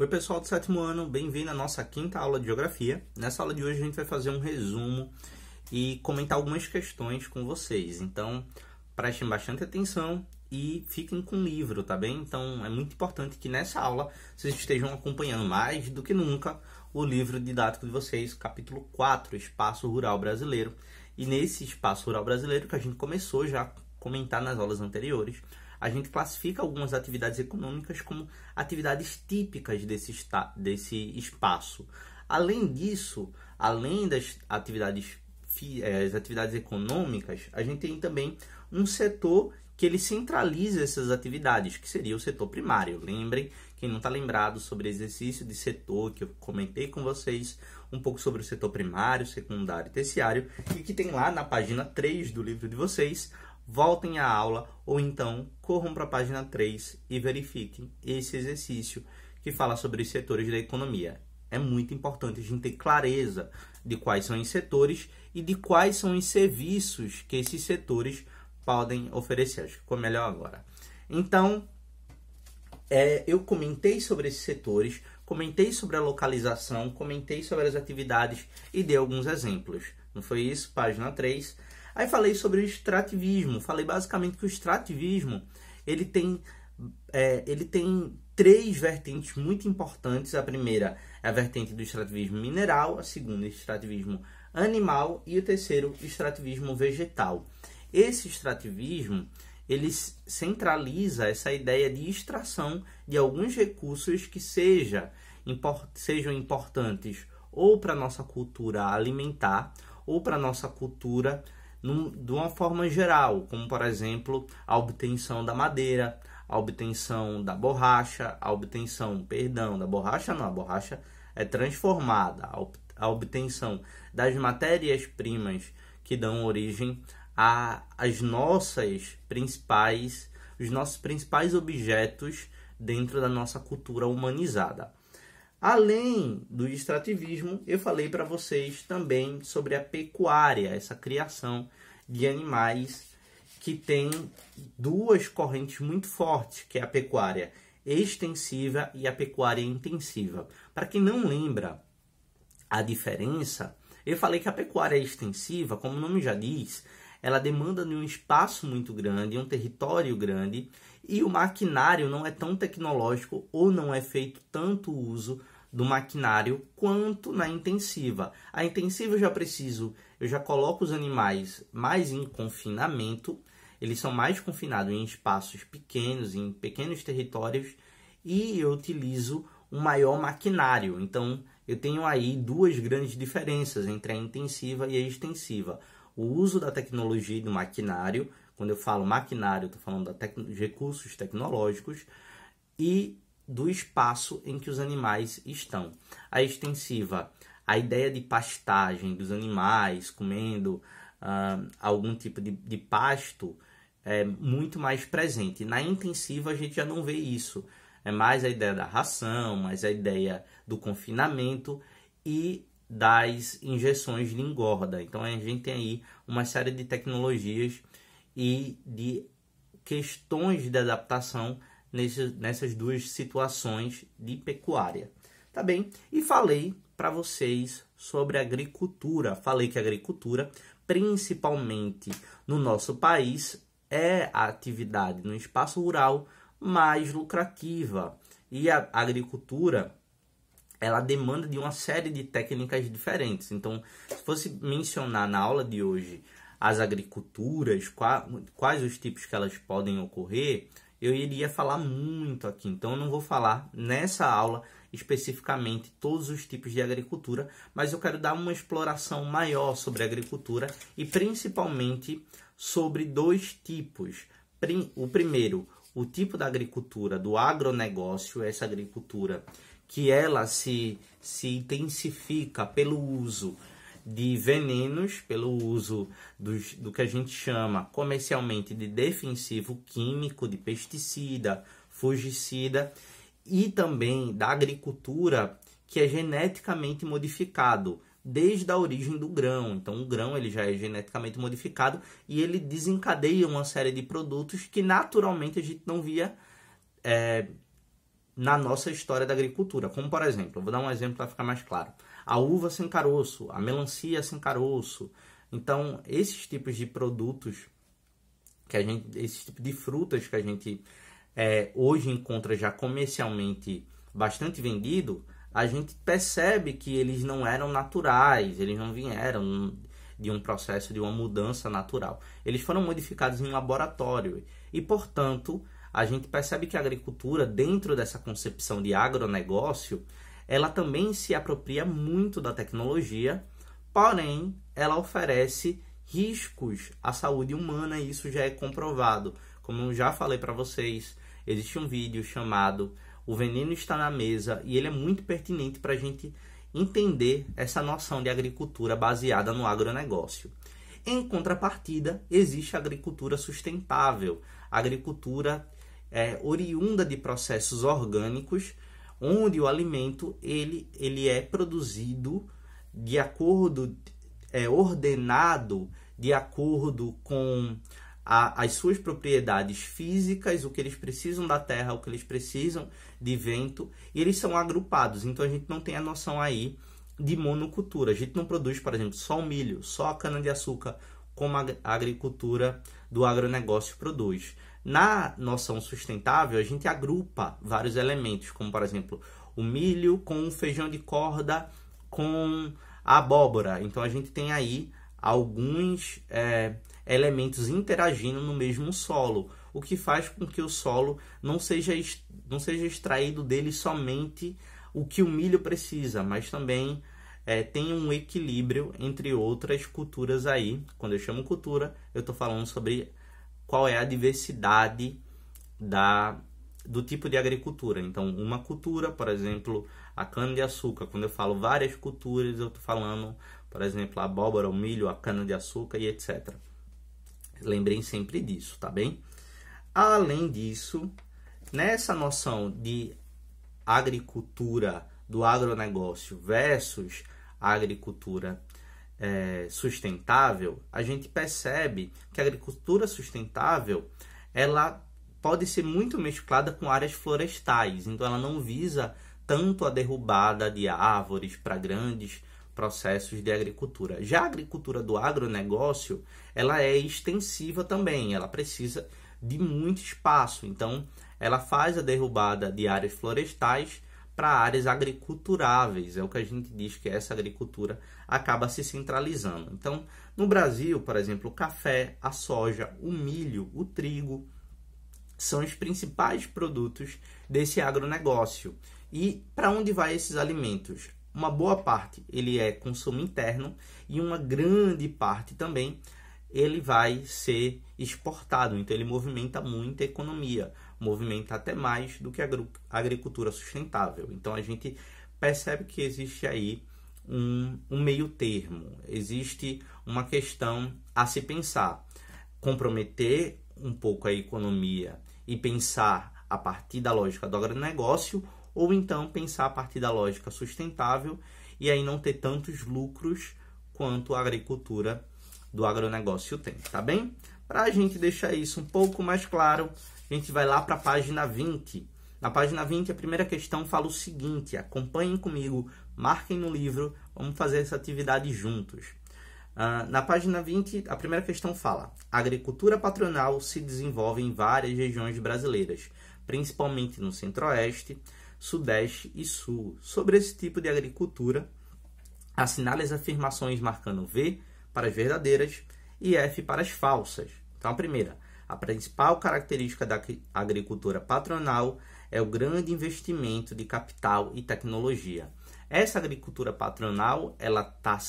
Oi pessoal do sétimo ano, bem-vindo à nossa quinta aula de Geografia. Nessa aula de hoje a gente vai fazer um resumo e comentar algumas questões com vocês. Então, prestem bastante atenção e fiquem com o livro, tá bem? Então, é muito importante que nessa aula vocês estejam acompanhando mais do que nunca o livro didático de vocês, capítulo 4, Espaço Rural Brasileiro. E nesse Espaço Rural Brasileiro, que a gente começou já a comentar nas aulas anteriores, a gente classifica algumas atividades econômicas como atividades típicas desse espaço. Além disso, além das atividades, as atividades econômicas, a gente tem também um setor que ele centraliza essas atividades, que seria o setor primário. Lembrem, quem não está lembrado sobre exercício de setor, que eu comentei com vocês um pouco sobre o setor primário, secundário e terciário, e que tem lá na página 3 do livro de vocês. Voltem à aula ou então corram para a página 3 e verifiquem esse exercício que fala sobre os setores da economia. É muito importante a gente ter clareza de quais são os setores e de quais são os serviços que esses setores podem oferecer. Acho que ficou melhor agora. Então, eu comentei sobre esses setores, comentei sobre a localização, comentei sobre as atividades e dei alguns exemplos. Não foi isso? Página 3. Aí falei sobre o extrativismo. Falei basicamente que o extrativismo ele tem três vertentes muito importantes. A primeira é a vertente do extrativismo mineral, a segunda, extrativismo animal e o terceiro, extrativismo vegetal. Esse extrativismo ele centraliza essa ideia de extração de alguns recursos que sejam importantes ou para a nossa cultura alimentar ou para a nossa cultura de uma forma geral, como por exemplo a obtenção da madeira, a obtenção da borracha, a borracha é transformada, a obtenção das matérias-primas que dão origem os nossos principais objetos dentro da nossa cultura humanizada. Além do extrativismo, eu falei para vocês também sobre a pecuária, essa criação de animais que tem duas correntes muito fortes, que é a pecuária extensiva e a pecuária intensiva. Para quem não lembra a diferença, eu falei que a pecuária extensiva, como o nome já diz, ela demanda de um espaço muito grande, um território grande, e o maquinário não é tão tecnológico ou não é feito tanto uso do maquinário quanto na intensiva. A intensiva eu já coloco os animais mais em confinamento, eles são mais confinados em espaços pequenos, em pequenos territórios, e eu utilizo um maior maquinário. Então, eu tenho aí duas grandes diferenças entre a intensiva e a extensiva. O uso da tecnologia e do maquinário, quando eu falo maquinário, eu estou falando de recursos tecnológicos, e do espaço em que os animais estão. A extensiva, a ideia de pastagem dos animais, comendo algum tipo de pasto, é muito mais presente. Na intensiva a gente já não vê isso. É mais a ideia da ração, mais a ideia do confinamento e das injeções de engorda. Então a gente tem aí uma série de tecnologias e de questões de adaptação nessas duas situações de pecuária. Tá bem? E falei para vocês sobre agricultura. Falei que a agricultura, principalmente no nosso país, é a atividade no espaço rural mais lucrativa. E a agricultura ela demanda de uma série de técnicas diferentes. Então, se fosse mencionar na aula de hoje as agriculturas, quais os tipos que elas podem ocorrer, eu iria falar muito aqui. Então, eu não vou falar nessa aula especificamente todos os tipos de agricultura, mas eu quero dar uma exploração maior sobre a agricultura e principalmente sobre dois tipos. O primeiro, o tipo da agricultura do agronegócio, essa agricultura que ela se intensifica pelo uso de venenos, pelo uso do que a gente chama comercialmente de defensivo químico, de pesticida, fungicida, e também da agricultura que é geneticamente modificado desde a origem do grão. Então o grão ele já é geneticamente modificado e ele desencadeia uma série de produtos que naturalmente a gente não via na nossa história da agricultura. Como, por exemplo, eu vou dar um exemplo para ficar mais claro. A uva sem caroço, a melancia sem caroço. Então, esses tipos de produtos, esses tipos de frutas que a gente hoje encontra já comercialmente bastante vendido, a gente percebe que eles não eram naturais, eles não vieram de um processo de uma mudança natural. Eles foram modificados em laboratório e, portanto, a gente percebe que a agricultura, dentro dessa concepção de agronegócio, ela também se apropria muito da tecnologia, porém, ela oferece riscos à saúde humana e isso já é comprovado. Como eu já falei para vocês, existe um vídeo chamado O Veneno Está na Mesa e ele é muito pertinente para a gente entender essa noção de agricultura baseada no agronegócio. Em contrapartida, existe a agricultura sustentável, a agricultura oriunda de processos orgânicos, onde o alimento ele é produzido de acordo, ordenado de acordo com as suas propriedades físicas, o que eles precisam da terra, o que eles precisam de vento, e eles são agrupados. Então a gente não tem a noção aí de monocultura. A gente não produz, por exemplo, só o milho, só a cana-de-açúcar, como a agricultura do agronegócio produz. Na noção sustentável, a gente agrupa vários elementos, como, por exemplo, o milho com o feijão de corda, com a abóbora. Então a gente tem aí alguns elementos interagindo no mesmo solo, o que faz com que o solo não seja extraído dele somente o que o milho precisa, mas também tem um equilíbrio entre outras culturas aí. Quando eu chamo cultura, eu estou falando sobre qual é a diversidade do tipo de agricultura. Então, uma cultura, por exemplo, a cana-de-açúcar. Quando eu falo várias culturas, eu estou falando, por exemplo, a abóbora, o milho, a cana-de-açúcar e etc. Lembrem sempre disso, tá bem? Além disso, nessa noção de agricultura do agronegócio versus a agricultura sustentável, a gente percebe que a agricultura sustentável ela pode ser muito mesclada com áreas florestais, então ela não visa tanto a derrubada de árvores para grandes processos de agricultura. Já a agricultura do agronegócio, ela é extensiva também, ela precisa de muito espaço, então ela faz a derrubada de áreas florestais para áreas agriculturáveis, é o que a gente diz que essa agricultura acaba se centralizando. Então, no Brasil, por exemplo, o café, a soja, o milho, o trigo, são os principais produtos desse agronegócio. E para onde vai esses alimentos? Uma boa parte ele é consumo interno e uma grande parte também ele vai ser exportado. Então ele movimenta muita economia, movimenta até mais do que a agricultura sustentável. Então a gente percebe que existe aí um meio termo, existe uma questão a se pensar, comprometer um pouco a economia e pensar a partir da lógica do agronegócio, ou então pensar a partir da lógica sustentável e aí não ter tantos lucros quanto a agricultura do agronegócio tem, tá bem? Para a gente deixar isso um pouco mais claro, a gente vai lá para a página 20. Na página 20, a primeira questão fala o seguinte, acompanhem comigo, marquem no livro, vamos fazer essa atividade juntos. Na página 20, a primeira questão fala: a agricultura patronal se desenvolve em várias regiões brasileiras, principalmente no centro-oeste, sudeste e sul. Sobre esse tipo de agricultura, assinale as afirmações marcando V para as verdadeiras e F para as falsas. Então, a primeira, a principal característica da agricultura patronal é o grande investimento de capital e tecnologia. Essa agricultura patronal, ela está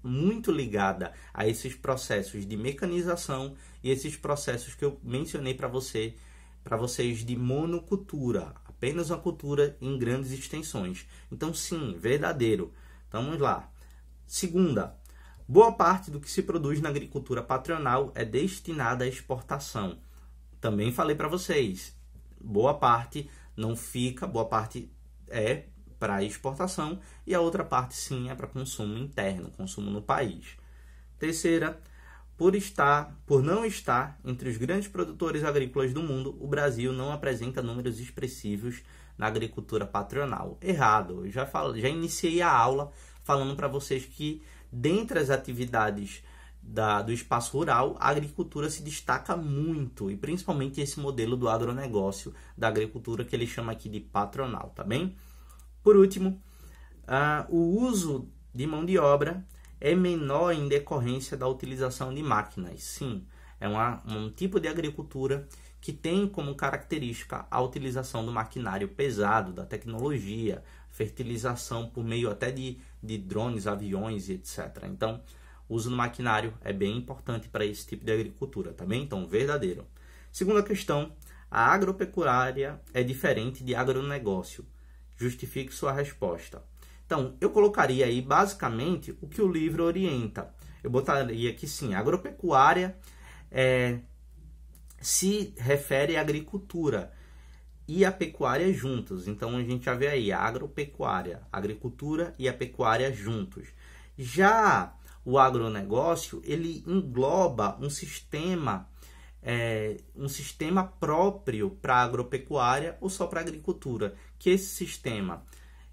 muito ligada a esses processos de mecanização e esses processos que eu mencionei para vocês de monocultura, apenas uma cultura em grandes extensões. Então, sim, verdadeiro. Então, vamos lá. Segunda, boa parte do que se produz na agricultura patronal é destinada à exportação. Também falei para vocês, boa parte não fica, boa parte é para exportação e a outra parte sim é para consumo interno, consumo no país. Terceira, por não estar entre os grandes produtores agrícolas do mundo, o Brasil não apresenta números expressivos na agricultura patronal. Errado. Eu já iniciei a aula falando para vocês que dentre as atividades do espaço rural, a agricultura se destaca muito, e principalmente esse modelo do agronegócio, da agricultura que ele chama aqui de patronal, tá bem? Por último, o uso de mão de obra é menor em decorrência da utilização de máquinas. Sim, é um tipo de agricultura que tem como característica a utilização do maquinário pesado, da tecnologia, fertilização por meio até de drones, aviões e etc. Então, o uso do maquinário é bem importante para esse tipo de agricultura, tá bem? Então, verdadeiro. Segunda questão, a agropecuária é diferente de agronegócio. Justifique sua resposta. Então, eu colocaria aí basicamente o que o livro orienta. Eu botaria aqui sim, a agropecuária se refere à agricultura e a pecuária juntos. Então, a gente já vê aí a agropecuária, a agricultura e a pecuária juntos. Já o agronegócio, ele engloba um sistema próprio para a agropecuária ou só para a agricultura, que esse sistema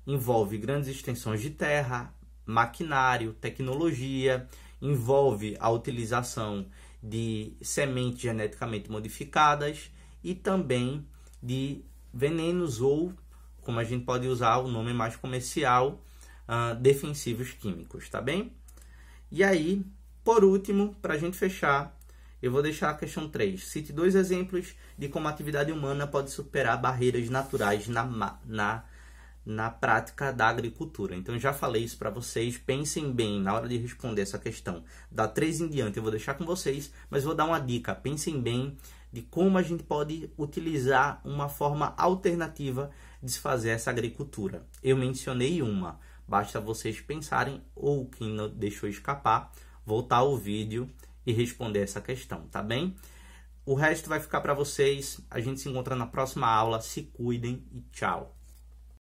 envolve grandes extensões de terra, maquinário, tecnologia, envolve a utilização de sementes geneticamente modificadas e também de venenos ou, como a gente pode usar o nome mais comercial, defensivos químicos, tá bem? E aí, por último, para a gente fechar, eu vou deixar a questão 3. Cite 2 exemplos de como a atividade humana pode superar barreiras naturais na prática da agricultura. Então, eu já falei isso para vocês. Pensem bem na hora de responder essa questão. Da 3 em diante eu vou deixar com vocês, mas vou dar uma dica. Pensem bem de como a gente pode utilizar uma forma alternativa de se fazer essa agricultura. Eu mencionei uma. Basta vocês pensarem, ou quem não deixou escapar, voltar ao vídeo e responder essa questão, tá bem? O resto vai ficar para vocês. A gente se encontra na próxima aula. Se cuidem e tchau!